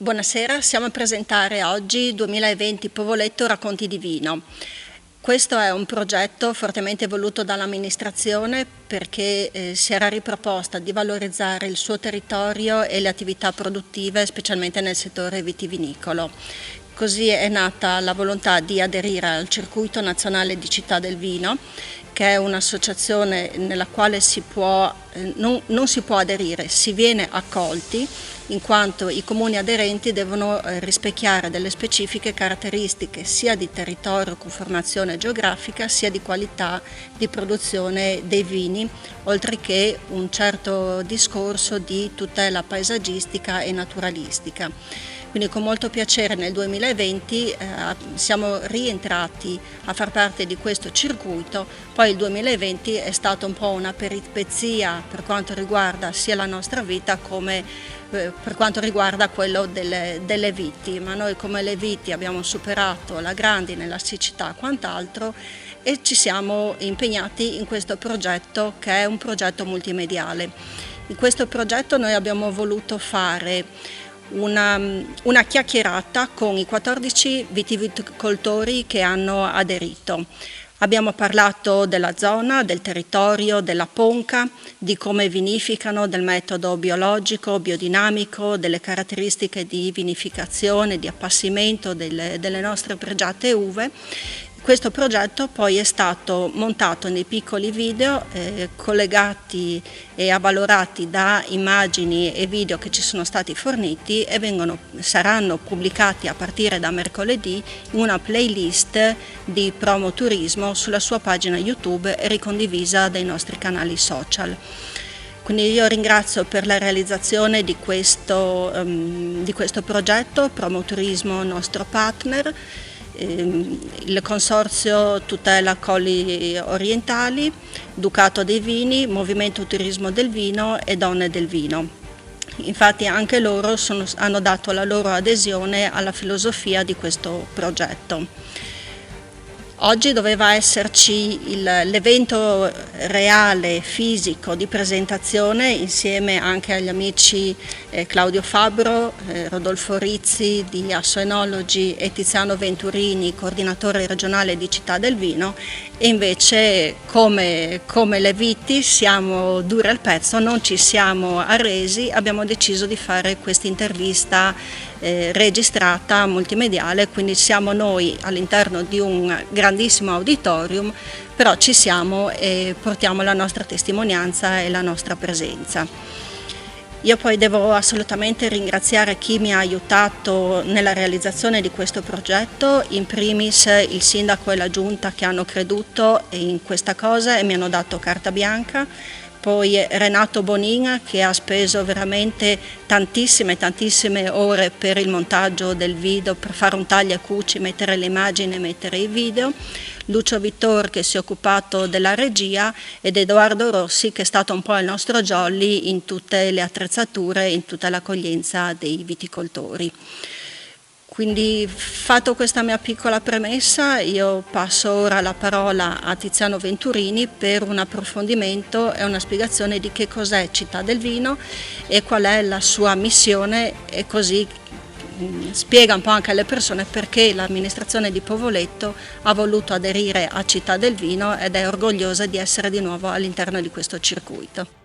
Buonasera, siamo a presentare oggi 2020 Povoletto Racconti di Vino. Questo è un progetto fortemente voluto dall'amministrazione perché si era riproposta di valorizzare il suo territorio e le attività produttive, specialmente nel settore vitivinicolo. Così è nata la volontà di aderire al Circuito Nazionale di Città del Vino, che è un'associazione nella quale non si può aderire, si viene accolti in quanto i comuni aderenti devono rispecchiare delle specifiche caratteristiche sia di territorio, conformazione geografica, sia di qualità di produzione dei vini, oltre che un certo discorso di tutela paesaggistica e naturalistica. Quindi con molto piacere nel 2020 siamo rientrati a far parte di questo circuito. Poi il 2020 è stato un po' una peripezia per quanto riguarda sia la nostra vita come per quanto riguarda quello delle viti, ma noi come le viti abbiamo superato la grandine, la siccità e quant'altro e ci siamo impegnati in questo progetto che è un progetto multimediale. In questo progetto noi abbiamo voluto fare una chiacchierata con i 14 vitiviticoltori che hanno aderito. Abbiamo parlato della zona, del territorio, della Ponca, di come vinificano, del metodo biologico, biodinamico, delle caratteristiche di vinificazione, di appassimento delle nostre pregiate uve. Questo progetto poi è stato montato nei piccoli video collegati e avvalorati da immagini e video che ci sono stati forniti e saranno pubblicati a partire da mercoledì in una playlist di Promo Turismo sulla sua pagina YouTube e ricondivisa dai nostri canali social. Quindi io ringrazio per la realizzazione di questo progetto, Promo Turismo nostro partner, il Consorzio Tutela Colli Orientali, Ducato dei Vini, Movimento Turismo del Vino e Donne del Vino. Infatti anche loro hanno dato la loro adesione alla filosofia di questo progetto. Oggi doveva esserci l'evento reale, fisico, di presentazione insieme anche agli amici Claudio Fabbro, Rodolfo Rizzi di Assoenologi e Tiziano Venturini, coordinatore regionale di Città del Vino, e invece come le viti siamo dure al pezzo, non ci siamo arresi, abbiamo deciso di fare questa intervista registrata multimediale, quindi siamo noi all'interno di un grandissimo auditorium, però ci siamo e portiamo la nostra testimonianza e la nostra presenza. Io poi devo assolutamente ringraziare chi mi ha aiutato nella realizzazione di questo progetto, in primis il sindaco e la giunta che hanno creduto in questa cosa e mi hanno dato carta bianca. Poi Renato Bonin che ha speso veramente tantissime ore per il montaggio del video, per fare un taglia e cuci, mettere le immagini e mettere i video, Lucio Vittor che si è occupato della regia ed Edoardo Rossi che è stato un po' il nostro jolly in tutte le attrezzature, in tutta l'accoglienza dei viticoltori. Quindi fatto questa mia piccola premessa io passo ora la parola a Tiziano Venturini per un approfondimento e una spiegazione di che cos'è Città del Vino e qual è la sua missione e così spiega un po' anche alle persone perché l'amministrazione di Povoletto ha voluto aderire a Città del Vino ed è orgogliosa di essere di nuovo all'interno di questo circuito.